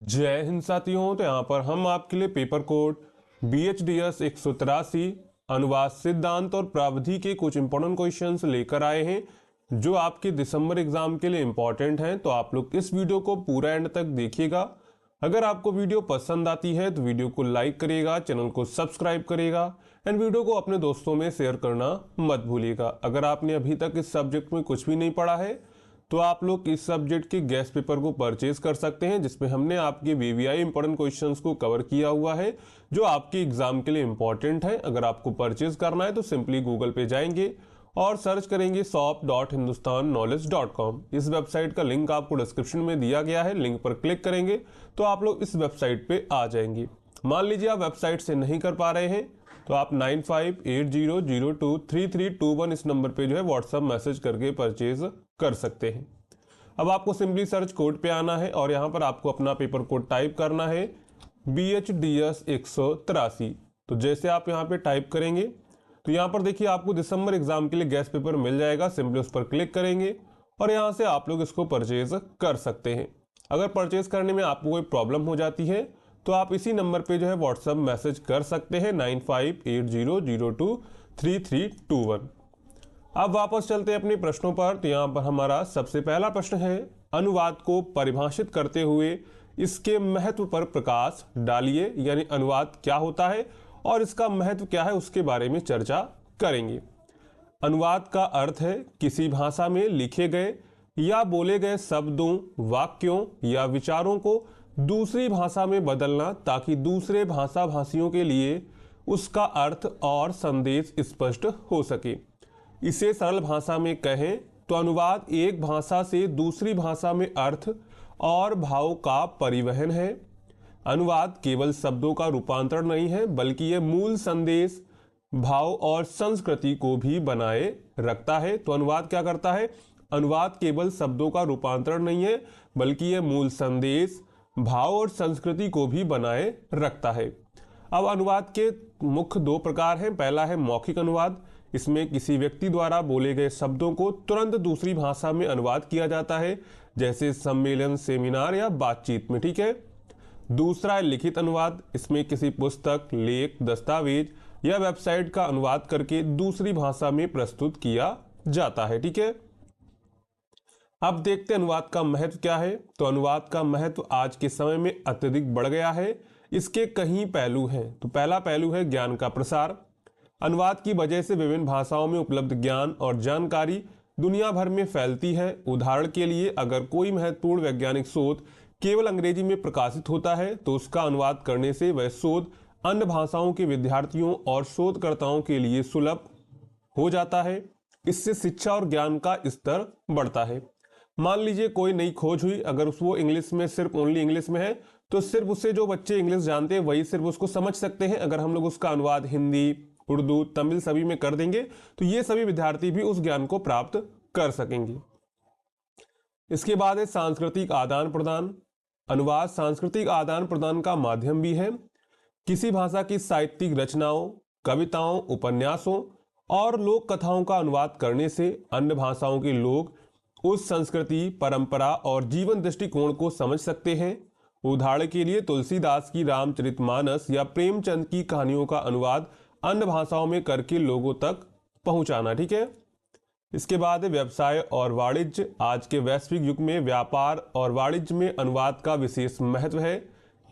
जय हिंद साथियों। तो यहाँ पर हम आपके लिए पेपर कोड BHDS 183 अनुवाद सिद्धांत और प्राविधि के कुछ इंपॉर्टेंट क्वेश्चंस लेकर आए हैं जो आपके दिसंबर एग्जाम के लिए इंपॉर्टेंट हैं। तो आप लोग इस वीडियो को पूरा एंड तक देखिएगा। अगर आपको वीडियो पसंद आती है तो वीडियो को लाइक करिएगा, चैनल को सब्सक्राइब करिएगा एंड वीडियो को अपने दोस्तों में शेयर करना मत भूलिएगा। अगर आपने अभी तक इस सब्जेक्ट में कुछ भी नहीं पढ़ा है तो आप लोग इस सब्जेक्ट के गेस्ट पेपर को परचेज कर सकते हैं, जिसमें हमने आपके VVI इंपॉर्टेंट क्वेश्चंस को कवर किया हुआ है जो आपके एग्जाम के लिए इंपॉर्टेंट है। अगर आपको परचेज करना है तो सिंपली गूगल पे जाएंगे और सर्च करेंगे shop.hindustanknowledge.com। इस वेबसाइट का लिंक आपको डिस्क्रिप्शन में दिया गया है, लिंक पर क्लिक करेंगे तो आप लोग इस वेबसाइट पे आ जाएंगे। मान लीजिए आप वेबसाइट से नहीं कर पा रहे हैं तो आप 9580023321 इस नंबर पे जो है व्हाट्सएप मैसेज करके परचेज कर सकते हैं। अब आपको सिंपली सर्च कोड पे आना है और यहाँ पर आपको अपना पेपर कोड टाइप करना है BHDS 183। तो जैसे आप यहाँ पे टाइप करेंगे तो यहाँ पर देखिए आपको दिसंबर एग्जाम के लिए गेस्ट पेपर मिल जाएगा। सिंपली उस पर क्लिक करेंगे और यहाँ से आप लोग इसको परचेज कर सकते हैं। अगर परचेज करने में आपको कोई प्रॉब्लम हो जाती है तो आप इसी नंबर पे जो है व्हाट्सएप मैसेज कर सकते हैं 9580023321। अब वापस चलते हैं अपने प्रश्नों पर। तो यहाँ पर हमारा सबसे पहला प्रश्न है, अनुवाद को परिभाषित करते हुए इसके महत्व पर प्रकाश डालिए। यानी अनुवाद क्या होता है और इसका महत्व क्या है उसके बारे में चर्चा करेंगे। अनुवाद का अर्थ है किसी भाषा में लिखे गए या बोले गए शब्दों, वाक्यों या विचारों को दूसरी भाषा में बदलना ताकि दूसरे भाषा भाषियों के लिए उसका अर्थ और संदेश स्पष्ट हो सके। इसे सरल भाषा में कहें तो अनुवाद एक भाषा से दूसरी भाषा में अर्थ और भाव का परिवहन है। अनुवाद केवल शब्दों का रूपांतरण नहीं है बल्कि यह मूल संदेश, भाव और संस्कृति को भी बनाए रखता है। तो अनुवाद क्या करता है? अनुवाद केवल शब्दों का रूपांतरण नहीं है बल्कि यह मूल संदेश, भाव और संस्कृति को भी बनाए रखता है। अब अनुवाद के मुख्य दो प्रकार हैं। पहला है मौखिक अनुवाद। इसमें किसी व्यक्ति द्वारा बोले गए शब्दों को तुरंत दूसरी भाषा में अनुवाद किया जाता है, जैसे सम्मेलन, सेमिनार या बातचीत में। ठीक है। दूसरा है लिखित अनुवाद। इसमें किसी पुस्तक, लेख, दस्तावेज या वेबसाइट का अनुवाद करके दूसरी भाषा में प्रस्तुत किया जाता है। ठीक है। अब देखते हैं अनुवाद का महत्व क्या है। तो अनुवाद का महत्व आज के समय में अत्यधिक बढ़ गया है। इसके कई पहलू हैं। तो पहला पहलू है ज्ञान का प्रसार। अनुवाद की वजह से विभिन्न भाषाओं में उपलब्ध ज्ञान और जानकारी दुनिया भर में फैलती है। उदाहरण के लिए अगर कोई महत्वपूर्ण वैज्ञानिक शोध केवल अंग्रेजी में प्रकाशित होता है तो उसका अनुवाद करने से वह शोध अन्य भाषाओं के विद्यार्थियों और शोधकर्ताओं के लिए सुलभ हो जाता है। इससे शिक्षा और ज्ञान का स्तर बढ़ता है। मान लीजिए कोई नई खोज हुई, अगर वो इंग्लिश में, सिर्फ ओनली इंग्लिश में है तो सिर्फ उससे जो बच्चे इंग्लिश जानते हैं वही सिर्फ उसको समझ सकते हैं। अगर हम लोग उसका अनुवाद हिंदी, उर्दू, तमिल सभी में कर देंगे तो ये सभी विद्यार्थी भी उस ज्ञान को प्राप्त कर सकेंगे। इसके बाद है सांस्कृतिक आदान प्रदान। अनुवाद सांस्कृतिक आदान प्रदान का माध्यम भी है। किसी भाषा की साहित्यिक रचनाओं, कविताओं, उपन्यासों और लोक कथाओं का अनुवाद करने से अन्य भाषाओं के लोग उस संस्कृति, परंपरा और जीवन दृष्टिकोण को समझ सकते हैं। उदाहरण के लिए तुलसीदास की रामचरितमानस या प्रेमचंद की कहानियों का अनुवाद अन्य भाषाओं में करके लोगों तक पहुंचाना। ठीक है। इसके बाद है व्यवसाय और वाणिज्य। आज के वैश्विक युग में व्यापार और वाणिज्य में अनुवाद का विशेष महत्व है।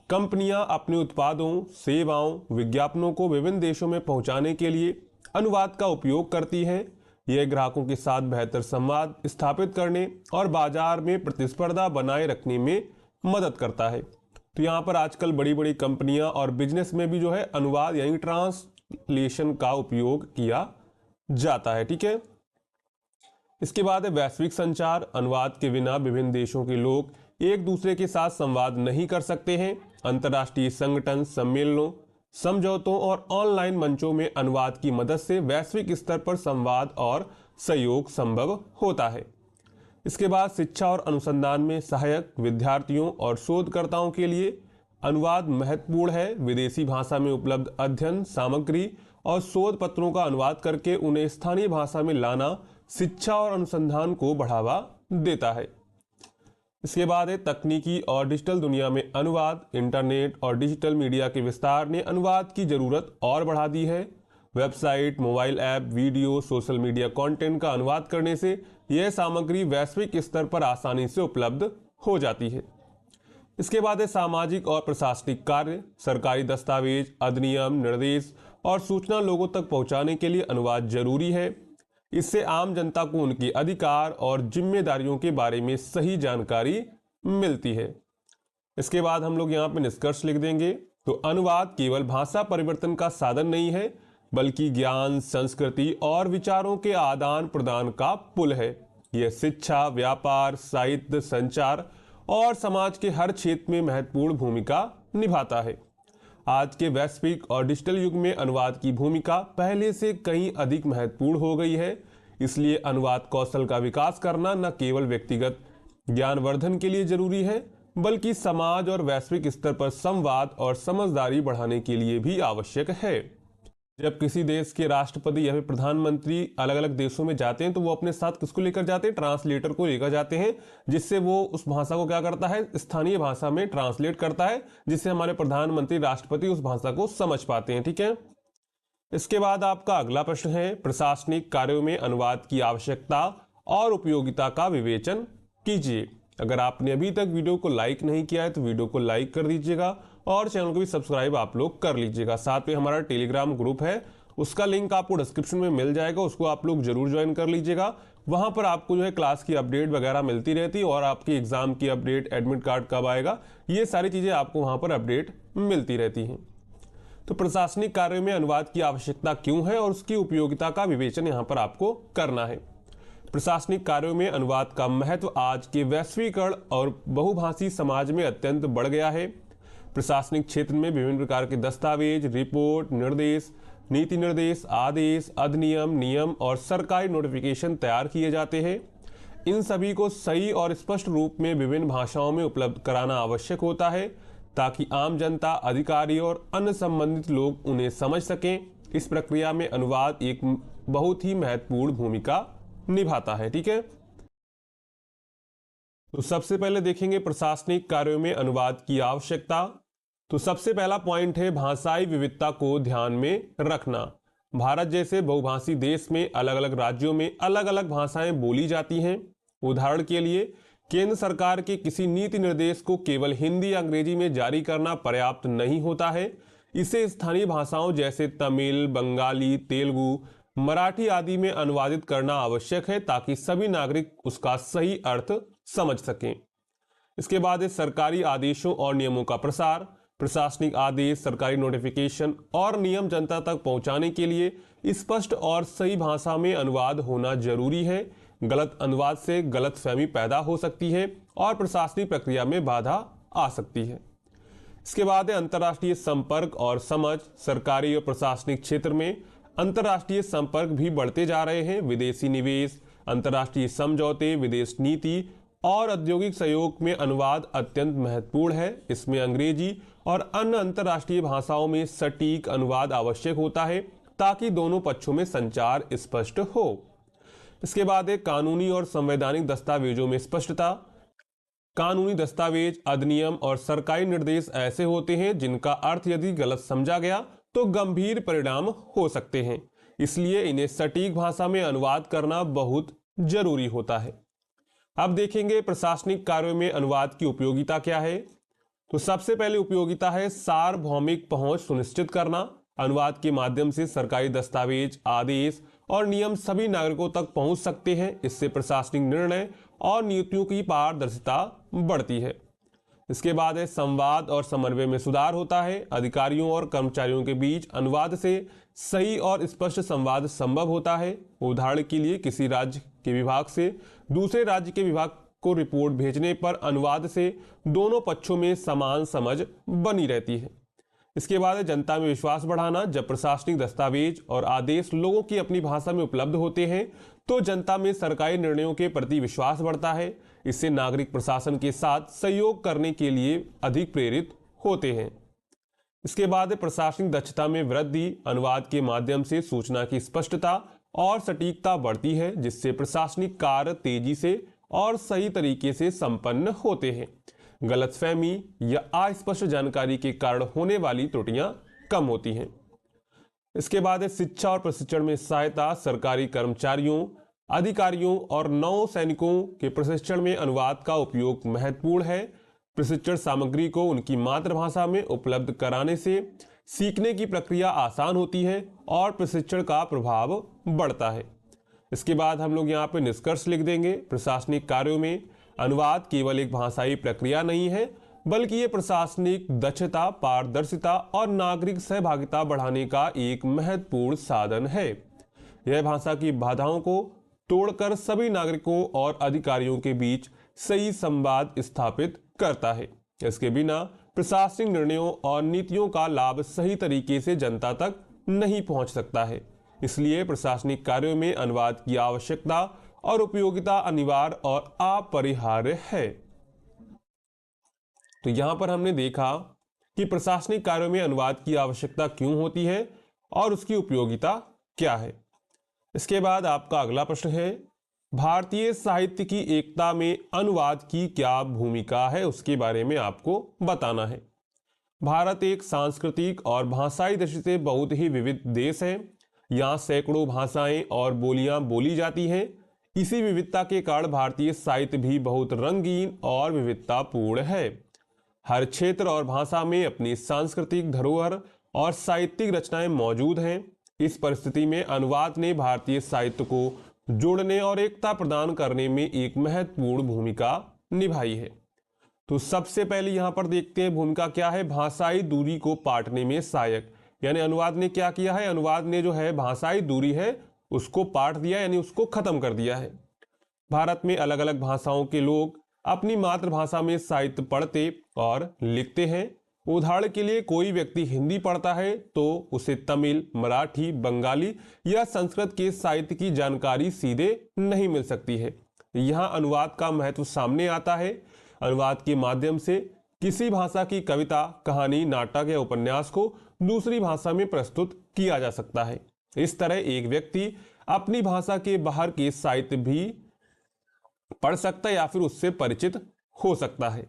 कंपनियां अपने उत्पादों, सेवाओं, विज्ञापनों को विभिन्न देशों में पहुंचाने के लिए अनुवाद का उपयोग करती हैं। यह ग्राहकों के साथ बेहतर संवाद स्थापित करने और बाजार में प्रतिस्पर्धा बनाए रखने में मदद करता है। तो यहाँ पर आजकल बड़ी बड़ी कंपनियां और बिजनेस में भी जो है अनुवाद यानी ट्रांसलेशन का उपयोग किया जाता है। ठीक है। इसके बाद है वैश्विक संचार। अनुवाद के बिना विभिन्न देशों के लोग एक दूसरे के साथ संवाद नहीं कर सकते हैं। अंतर्राष्ट्रीय संगठन, सम्मेलनों, समझौतों और ऑनलाइन मंचों में अनुवाद की मदद से वैश्विक स्तर पर संवाद और सहयोग संभव होता है। इसके बाद शिक्षा और अनुसंधान में सहायक। विद्यार्थियों और शोधकर्ताओं के लिए अनुवाद महत्वपूर्ण है। विदेशी भाषा में उपलब्ध अध्ययन सामग्री और शोध पत्रों का अनुवाद करके उन्हें स्थानीय भाषा में लाना शिक्षा और अनुसंधान को बढ़ावा देता है। इसके बाद है तकनीकी और डिजिटल दुनिया में अनुवाद। इंटरनेट और डिजिटल मीडिया के विस्तार ने अनुवाद की जरूरत और बढ़ा दी है। Website, mobile app, video, social media content का अनुवाद करने से यह सामग्री वैश्विक स्तर पर आसानी से उपलब्ध हो जाती है। इसके बाद है सामाजिक और प्रशासनिक कार्य। सरकारी दस्तावेज, अधिनियम, निर्देश और सूचना लोगों तक पहुंचाने के लिए अनुवाद जरूरी है। इससे आम जनता को उनके अधिकार और जिम्मेदारियों के बारे में सही जानकारी मिलती है। इसके बाद हम लोग यहाँ पे निष्कर्ष लिख देंगे। तो अनुवाद केवल भाषा परिवर्तन का साधन नहीं है, बल्कि ज्ञान, संस्कृति और विचारों के आदान प्रदान का पुल है। यह शिक्षा, व्यापार, साहित्य, संचार और समाज के हर क्षेत्र में महत्वपूर्ण भूमिका निभाता है। आज के वैश्विक और डिजिटल युग में अनुवाद की भूमिका पहले से कहीं अधिक महत्वपूर्ण हो गई है। इसलिए अनुवाद कौशल का विकास करना न केवल व्यक्तिगत ज्ञानवर्धन के लिए जरूरी है, बल्कि समाज और वैश्विक स्तर पर संवाद और समझदारी बढ़ाने के लिए भी आवश्यक है। जब किसी देश के राष्ट्रपति या फिर प्रधानमंत्री अलग अलग देशों में जाते हैं तो वो अपने साथ किसको लेकर जाते हैं? ट्रांसलेटर को लेकर जाते हैं, जिससे वो उस भाषा को क्या करता है? स्थानीय भाषा में ट्रांसलेट करता है, जिससे हमारे प्रधानमंत्री, राष्ट्रपति उस भाषा को समझ पाते हैं। ठीक है। इसके बाद आपका अगला प्रश्न है, प्रशासनिक कार्यों में अनुवाद की आवश्यकता और उपयोगिता का विवेचन कीजिए। अगर आपने अभी तक वीडियो को लाइक नहीं किया है तो वीडियो को लाइक कर दीजिएगा और चैनल को भी सब्सक्राइब आप लोग कर लीजिएगा। साथ में हमारा टेलीग्राम ग्रुप है, उसका लिंक आपको डिस्क्रिप्शन में मिल जाएगा, उसको आप लोग जरूर ज्वाइन कर लीजिएगा। वहां पर आपको जो है क्लास की अपडेट वगैरह मिलती रहती है और आपकी एग्जाम की अपडेट, एडमिट कार्ड कब आएगा, ये सारी चीजें आपको वहां पर अपडेट मिलती रहती हैं। तो प्रशासनिक कार्यों में अनुवाद की आवश्यकता क्यों है और उसकी उपयोगिता का विवेचन यहाँ पर आपको करना है। प्रशासनिक कार्यों में अनुवाद का महत्व आज के वैश्वीकरण और बहुभाषी समाज में अत्यंत बढ़ गया है। प्रशासनिक क्षेत्र में विभिन्न प्रकार के दस्तावेज, रिपोर्ट, निर्देश, नीति निर्देश, आदेश, अधिनियम, नियम और सरकारी नोटिफिकेशन तैयार किए जाते हैं। इन सभी को सही और स्पष्ट रूप में विभिन्न भाषाओं में उपलब्ध कराना आवश्यक होता है, ताकि आम जनता, अधिकारी और अन्य संबंधित लोग उन्हें समझ सकें। इस प्रक्रिया में अनुवाद एक बहुत ही महत्वपूर्ण भूमिका निभाता है। ठीक है। तो सबसे पहले देखेंगे प्रशासनिक कार्यों में अनुवाद की आवश्यकता। तो सबसे पहला पॉइंट है भाषाई विविधता को ध्यान में रखना। भारत जैसे बहुभाषी देश में अलग अलग राज्यों में अलग अलग भाषाएं बोली जाती हैं। उदाहरण के लिए केंद्र सरकार के किसी नीति निर्देश को केवल हिंदी या अंग्रेजी में जारी करना पर्याप्त नहीं होता है। इसे स्थानीय भाषाओं जैसे तमिल, बंगाली, तेलुगु, मराठी आदि में अनुवादित करना आवश्यक है, ताकि सभी नागरिक उसका सही अर्थ समझ सकें। इसके बाद है सरकारी आदेशों और नियमों का प्रसार। प्रशासनिक आदेश, सरकारी नोटिफिकेशन और नियम जनता तक पहुंचाने के लिए स्पष्ट और सही भाषा में अनुवाद होना जरूरी है। गलत अनुवाद से गलतफहमी पैदा हो सकती है और प्रशासनिक प्रक्रिया में बाधा आ सकती है। इसके बाद है अंतर्राष्ट्रीय संपर्क और समझ। सरकारी और प्रशासनिक क्षेत्र में अंतर्राष्ट्रीय संपर्क भी बढ़ते जा रहे हैं। विदेशी निवेश, अंतर्राष्ट्रीय समझौते, विदेश नीति और औद्योगिक सहयोग में अनुवाद अत्यंत महत्वपूर्ण है। इसमें अंग्रेजी और अन्य अंतर्राष्ट्रीय भाषाओं में सटीक अनुवाद आवश्यक होता है, ताकि दोनों पक्षों में संचार स्पष्ट हो। इसके बाद है कानूनी और संवैधानिक दस्तावेजों में स्पष्टता। कानूनी दस्तावेज, अधिनियम और सरकारी निर्देश ऐसे होते हैं जिनका अर्थ यदि गलत समझा गया तो गंभीर परिणाम हो सकते हैं। इसलिए इन्हें सटीक भाषा में अनुवाद करना बहुत जरूरी होता है। अब देखेंगे प्रशासनिक कार्यों में अनुवाद की उपयोगिता क्या है। तो सबसे पहले उपयोगिता है सार्वभौमिक पहुंच सुनिश्चित करना। अनुवाद के माध्यम से सरकारी दस्तावेज, आदेश और नियम सभी नागरिकों तक पहुंच सकते हैं। इससे प्रशासनिक निर्णय और नीतियों की पारदर्शिता बढ़ती है। इसके बाद है संवाद और समन्वय में सुधार होता है। अधिकारियों और कर्मचारियों के बीच अनुवाद से सही और स्पष्ट संवाद संभव होता है। उदाहरण के लिए किसी राज्य के विभाग से दूसरे राज्य के विभाग को रिपोर्ट भेजने पर अनुवाद से दोनों पक्षों में समान समझ बनी रहती है। इसके बाद है जनता में विश्वास बढ़ाना। जब प्रशासनिक दस्तावेज और आदेश लोगों की अपनी भाषा में उपलब्ध होते हैं तो जनता में सरकारी निर्णयों के प्रति विश्वास बढ़ता है। इससे नागरिक प्रशासन के साथ सहयोग करने के लिए अधिक प्रेरित होते हैं। इसके बाद प्रशासनिक दक्षता में वृद्धि। अनुवाद के माध्यम से सूचना की स्पष्टता और सटीकता बढ़ती है, जिससे प्रशासनिक कार्य तेजी से और सही तरीके से संपन्न होते हैं। गलतफहमी या अस्पष्ट जानकारी के कारण होने वाली त्रुटियां कम होती हैं। इसके बाद है शिक्षा और प्रशिक्षण में सहायता। सरकारी कर्मचारियों, अधिकारियों और नौ सैनिकों के प्रशिक्षण में अनुवाद का उपयोग महत्वपूर्ण है। प्रशिक्षण सामग्री को उनकी मातृभाषा में उपलब्ध कराने से सीखने की प्रक्रिया आसान होती है और प्रशिक्षण का प्रभाव बढ़ता है। इसके बाद हम लोग यहाँ पे निष्कर्ष लिख देंगे। प्रशासनिक कार्यों में अनुवाद केवल एक भाषाई प्रक्रिया नहीं है, बल्कि ये प्रशासनिक दक्षता, पारदर्शिता और नागरिक सहभागिता बढ़ाने का एक महत्वपूर्ण साधन है। यह भाषा की बाधाओं को तोड़कर सभी नागरिकों और अधिकारियों के बीच सही संवाद स्थापित करता है। इसके बिना प्रशासनिक निर्णयों और नीतियों का लाभ सही तरीके से जनता तक नहीं पहुंच सकता है। इसलिए प्रशासनिक कार्यों में अनुवाद की आवश्यकता और उपयोगिता अनिवार्य और अपरिहार्य है। तो यहां पर हमने देखा कि प्रशासनिक कार्यों में अनुवाद की आवश्यकता क्यों होती है और उसकी उपयोगिता क्या है। इसके बाद आपका अगला प्रश्न है, भारतीय साहित्य की एकता में अनुवाद की क्या भूमिका है, उसके बारे में आपको बताना है। भारत एक सांस्कृतिक और भाषाई दृष्टि से बहुत ही विविध देश है। यहाँ सैकड़ों भाषाएं और बोलियां बोली जाती हैं। इसी विविधता के कारण भारतीय साहित्य भी बहुत रंगीन और विविधतापूर्ण है। हर क्षेत्र और भाषा में अपनी सांस्कृतिक धरोहर और साहित्यिक रचनाएं मौजूद हैं। इस परिस्थिति में अनुवाद ने भारतीय साहित्य को जोड़ने और एकता प्रदान करने में एक महत्वपूर्ण भूमिका निभाई है। तो सबसे पहले यहाँ पर देखते हैं भूमिका क्या है। भाषाई दूरी को पाटने में सहायक, यानी अनुवाद ने क्या किया है, अनुवाद ने जो है भाषाई दूरी है उसको पाट दिया, यानी उसको खत्म कर दिया है। भारत में अलग अलग भाषाओं के लोग अपनी मातृभाषा में साहित्य पढ़ते और लिखते हैं। उदाहरण के लिए कोई व्यक्ति हिंदी पढ़ता है तो उसे तमिल, मराठी, बंगाली या संस्कृत के साहित्य की जानकारी सीधे नहीं मिल सकती है। यहाँ अनुवाद का महत्व सामने आता है। अनुवाद के माध्यम से किसी भाषा की कविता, कहानी, नाटक या उपन्यास को दूसरी भाषा में प्रस्तुत किया जा सकता है। इस तरह एक व्यक्ति अपनी भाषा के बाहर के साहित्य भी पढ़ सकता है या फिर उससे परिचित हो सकता है।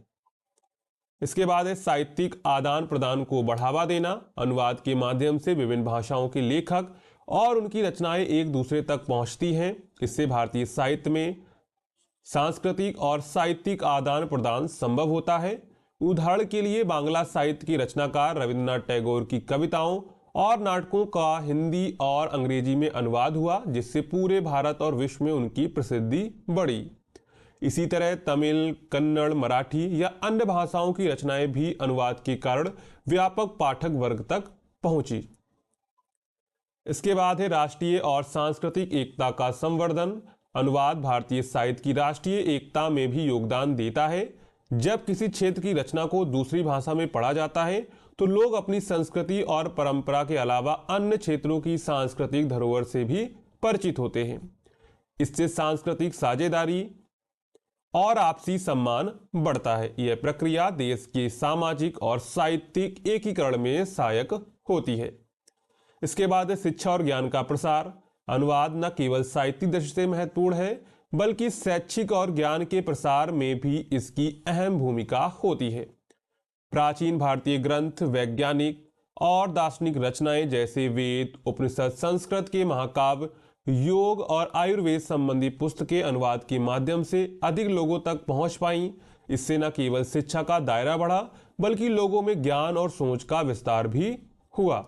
इसके बाद है साहित्यिक आदान प्रदान को बढ़ावा देना। अनुवाद के माध्यम से विभिन्न भाषाओं के लेखक और उनकी रचनाएं एक दूसरे तक पहुंचती हैं। इससे भारतीय साहित्य में सांस्कृतिक और साहित्यिक आदान प्रदान संभव होता है। उदाहरण के लिए बांग्ला साहित्य के रचनाकार रविंद्रनाथ टैगोर की कविताओं और नाटकों का हिंदी और अंग्रेजी में अनुवाद हुआ, जिससे पूरे भारत और विश्व में उनकी प्रसिद्धि बढ़ी। इसी तरह तमिल, कन्नड़, मराठी या अन्य भाषाओं की रचनाएं भी अनुवाद के कारण व्यापक पाठक वर्ग तक पहुंची। इसके बाद है राष्ट्रीय और सांस्कृतिक एकता का संवर्धन। अनुवाद भारतीय साहित्य की राष्ट्रीय एकता में भी योगदान देता है। जब किसी क्षेत्र की रचना को दूसरी भाषा में पढ़ा जाता है तो लोग अपनी संस्कृति और परंपरा के अलावा अन्य क्षेत्रों की सांस्कृतिक धरोहर से भी परिचित होते हैं। इससे सांस्कृतिक साझेदारी और आपसी सम्मान बढ़ता है। यह प्रक्रिया देश के सामाजिक और साहित्यिक एकीकरण में सहायक होती है। इसके बाद है शिक्षा और ज्ञान का प्रसार। अनुवाद न केवल साहित्यिक दृष्टि से महत्वपूर्ण है, बल्कि शैक्षिक और ज्ञान के प्रसार में भी इसकी अहम भूमिका होती है। प्राचीन भारतीय ग्रंथ, वैज्ञानिक और दार्शनिक रचनाएं जैसे वेद, उपनिषद, संस्कृत के महाकाव्य, योग और आयुर्वेद संबंधी पुस्तकें अनुवाद के माध्यम से अधिक लोगों तक पहुंच पाईं। इससे न केवल शिक्षा का दायरा बढ़ा, बल्कि लोगों में ज्ञान और सोच का विस्तार भी हुआ।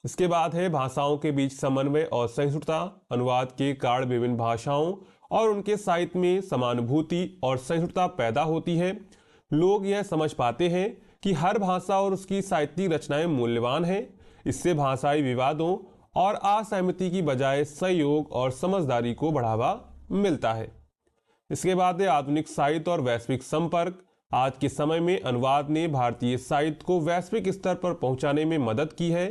इसके बाद है भाषाओं के बीच समन्वय और सहिष्णुता। अनुवाद के कारण विभिन्न भाषाओं और उनके साहित्य में समानुभूति और सहिष्णुता पैदा होती है। लोग यह समझ पाते हैं कि हर भाषा और उसकी साहित्यिक रचनाएं मूल्यवान हैं। इससे भाषाई विवादों और असहमति की बजाय सहयोग और समझदारी को बढ़ावा मिलता है। इसके बाद है आधुनिक साहित्य और वैश्विक संपर्क। आज के समय में अनुवाद ने भारतीय साहित्य को वैश्विक स्तर पर पहुंचाने में मदद की है।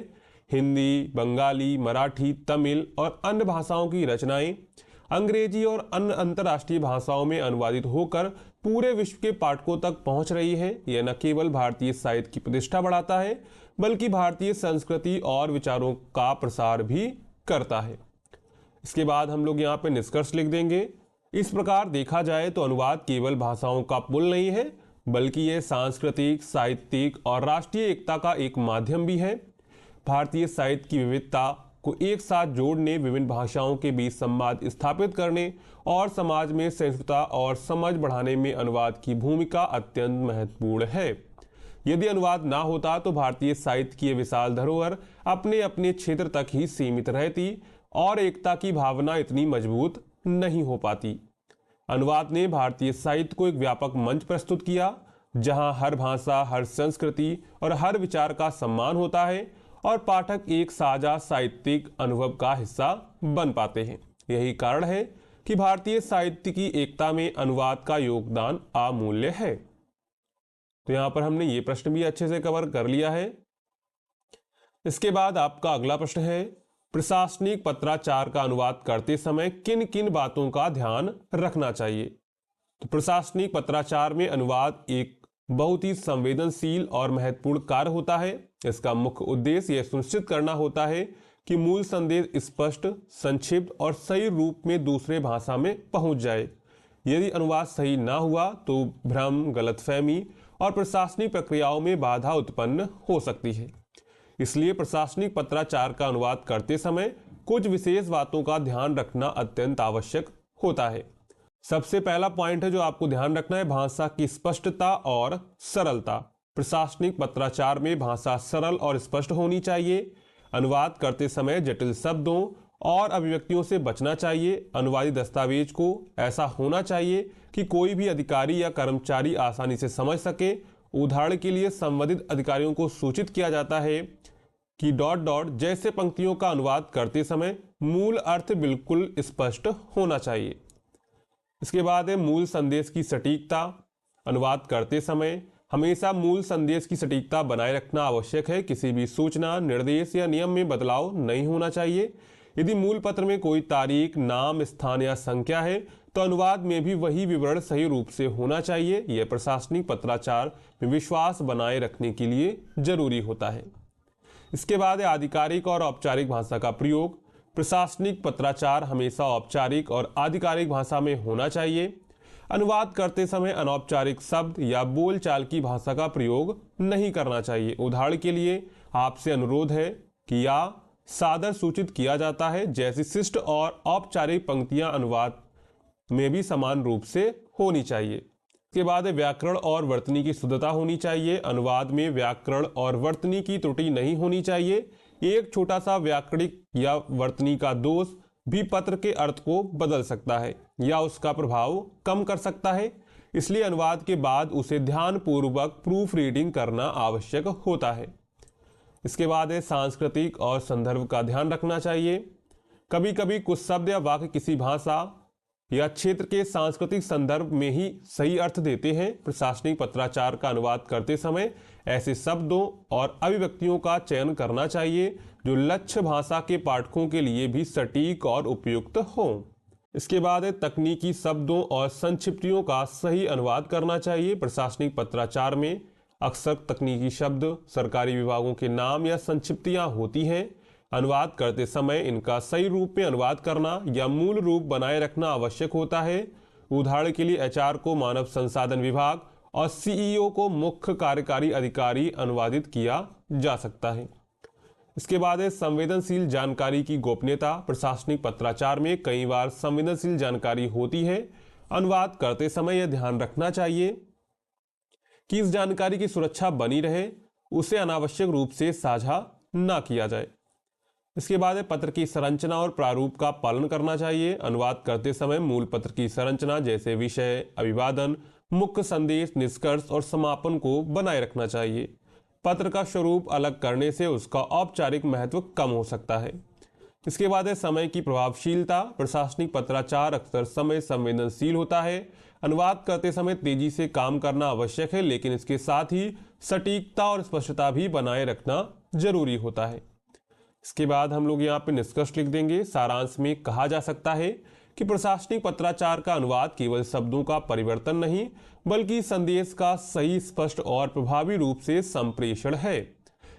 हिंदी, बंगाली, मराठी, तमिल और अन्य भाषाओं की रचनाएं अंग्रेजी और अन्य अंतर्राष्ट्रीय भाषाओं में अनुवादित होकर पूरे विश्व के पाठकों तक पहुंच रही है। यह न केवल भारतीय साहित्य की प्रतिष्ठा बढ़ाता है, बल्कि भारतीय संस्कृति और विचारों का प्रसार भी करता है। इसके बाद हम लोग यहाँ पे निष्कर्ष लिख देंगे। इस प्रकार देखा जाए तो अनुवाद केवल भाषाओं का पुल नहीं है, बल्कि यह सांस्कृतिक, साहित्यिक और राष्ट्रीय एकता का एक माध्यम भी है। भारतीय साहित्य की विविधता को एक साथ जोड़ने, विभिन्न भाषाओं के बीच संवाद स्थापित करने और समाज में सहिष्णुता और समझ बढ़ाने में अनुवाद की भूमिका अत्यंत महत्वपूर्ण है। यदि अनुवाद ना होता तो भारतीय साहित्य की विशाल धरोहर अपने अपने क्षेत्र तक ही सीमित रहती और एकता की भावना इतनी मजबूत नहीं हो पाती। अनुवाद ने भारतीय साहित्य को एक व्यापक मंच प्रस्तुत किया, जहां हर भाषा, हर संस्कृति और हर विचार का सम्मान होता है और पाठक एक साझा साहित्यिक अनुभव का हिस्सा बन पाते हैं। यही कारण है कि भारतीय साहित्य की एकता में अनुवाद का योगदान अमूल्य है। तो यहाँ पर हमने ये प्रश्न भी अच्छे से कवर कर लिया है। इसके बाद आपका अगला प्रश्न है, प्रशासनिक पत्राचार का अनुवाद करते समय किन किन बातों का ध्यान रखना चाहिए। तो प्रशासनिक पत्राचार में अनुवाद एक बहुत ही संवेदनशील और महत्वपूर्ण कार्य होता है। इसका मुख्य उद्देश्य यह सुनिश्चित करना होता है कि मूल संदेश स्पष्ट, संक्षिप्त और सही रूप में दूसरे भाषा में पहुंच जाए। यदि अनुवाद सही ना हुआ तो भ्रम, गलतफहमी और प्रशासनिक प्रक्रियाओं में बाधा उत्पन्न हो सकती है। इसलिए प्रशासनिक पत्राचार का अनुवाद करते समय कुछ विशेष बातों का ध्यान रखना अत्यंत आवश्यक होता है। सबसे पहला पॉइंट है जो आपको ध्यान रखना है, भाषा की स्पष्टता और सरलता। प्रशासनिक पत्राचार में भाषा सरल और स्पष्ट होनी चाहिए। अनुवाद करते समय जटिल शब्दों और अभिव्यक्तियों से बचना चाहिए। अनुवादित दस्तावेज को ऐसा होना चाहिए कि कोई भी अधिकारी या कर्मचारी आसानी से समझ सके। उदाहरण के लिए संबंधित अधिकारियों को सूचित किया जाता है कि ... जैसे पंक्तियों का अनुवाद करते समय मूल अर्थ बिल्कुल स्पष्ट होना चाहिए। इसके बाद है मूल संदेश की सटीकता। अनुवाद करते समय हमेशा मूल संदेश की सटीकता बनाए रखना आवश्यक है। किसी भी सूचना, निर्देश या नियम में बदलाव नहीं होना चाहिए। यदि मूल पत्र में कोई तारीख, नाम, स्थान या संख्या है तो अनुवाद में भी वही विवरण सही रूप से होना चाहिए। यह प्रशासनिक पत्राचार में विश्वास बनाए रखने के लिए जरूरी होता है। इसके बाद है आधिकारिक और औपचारिक भाषा का प्रयोग। प्रशासनिक पत्राचार हमेशा औपचारिक और आधिकारिक भाषा में होना चाहिए। अनुवाद करते समय अनौपचारिक शब्द या बोलचाल की भाषा का प्रयोग नहीं करना चाहिए। उदाहरण के लिए आपसे अनुरोध है कि या सादर सूचित किया जाता है जैसी शिष्ट और औपचारिक पंक्तियां अनुवाद में भी समान रूप से होनी चाहिए। इसके बाद व्याकरण और वर्तनी की शुद्धता होनी चाहिए। अनुवाद में व्याकरण और वर्तनी की त्रुटि नहीं होनी चाहिए। एक छोटा सा व्याकरणिक या वर्तनी का दोष भी पत्र के अर्थ को बदल सकता है या उसका प्रभाव कम कर सकता है। इसलिए अनुवाद के बाद उसे ध्यानपूर्वक प्रूफ रीडिंग करना आवश्यक होता है। इसके बाद सांस्कृतिक और संदर्भ का ध्यान रखना चाहिए। कभी कभी कुछ शब्द या वाक्य किसी भाषा या क्षेत्र के सांस्कृतिक संदर्भ में ही सही अर्थ देते हैं। प्रशासनिक पत्राचार का अनुवाद करते समय ऐसे शब्दों और अभिव्यक्तियों का चयन करना चाहिए जो लक्ष्य भाषा के पाठकों के लिए भी सटीक और उपयुक्त हो। इसके बाद तकनीकी शब्दों और संक्षिप्तियों का सही अनुवाद करना चाहिए। प्रशासनिक पत्राचार में अक्सर तकनीकी शब्द, सरकारी विभागों के नाम या संक्षिप्तियां होती हैं। अनुवाद करते समय इनका सही रूप में अनुवाद करना या मूल रूप बनाए रखना आवश्यक होता है। उदाहरण के लिए एचआर को मानव संसाधन विभाग और सीईओ को मुख्य कार्यकारी अधिकारी अनुवादित किया जा सकता है। इसके बाद संवेदनशील जानकारी की गोपनीयता। प्रशासनिक पत्राचार में कई बार संवेदनशील जानकारी होती है। अनुवाद करते समय यह ध्यान रखना चाहिए कि इस जानकारी की सुरक्षा बनी रहे, उसे अनावश्यक रूप से साझा न किया जाए। इसके बाद पत्र की संरचना और प्रारूप का पालन करना चाहिए। अनुवाद करते समय मूल पत्र की संरचना जैसे विषय, अभिवादन, मुख्य संदेश, निष्कर्ष और समापन को बनाए रखना चाहिए। पत्र का स्वरूप अलग करने से उसका औपचारिक महत्व कम हो सकता है। इसके बाद समय की प्रभावशीलता। प्रशासनिक पत्राचार अक्सर समय संवेदनशील होता है। अनुवाद करते समय तेजी से काम करना आवश्यक है, लेकिन इसके साथ ही सटीकता और स्पष्टता भी बनाए रखना जरूरी होता है। इसके बाद हम लोग यहाँ पे निष्कर्ष लिख देंगे। सारांश में कहा जा सकता है कि प्रशासनिक पत्राचार का अनुवाद केवल शब्दों का परिवर्तन नहीं, बल्कि संदेश का सही, स्पष्ट और प्रभावी रूप से संप्रेषण है।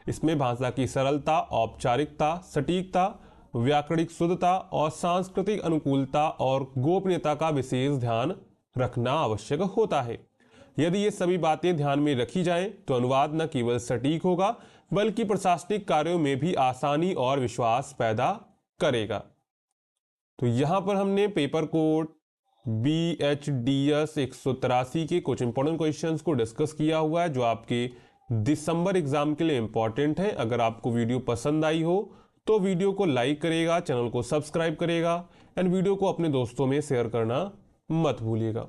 इसमें भाषा की सरलता, औपचारिकता, सटीकता, व्याकरणिक शुद्धता और सांस्कृतिक अनुकूलता और गोपनीयता का विशेष ध्यान रखना आवश्यक होता है। यदि ये सभी बातें ध्यान में रखी जाएं तो अनुवाद न केवल सटीक होगा बल्कि प्रशासनिक कार्यों में भी आसानी और विश्वास पैदा करेगा। तो यहाँ पर हमने पेपर कोड BHDS 183 के कुछ इंपॉर्टेंट क्वेश्चंस को डिस्कस किया हुआ है जो आपके दिसंबर एग्जाम के लिए इंपॉर्टेंट है। अगर आपको वीडियो पसंद आई हो तो वीडियो को लाइक करेगा, चैनल को सब्सक्राइब करेगा एंड वीडियो को अपने दोस्तों में शेयर करना मत भूलिएगा।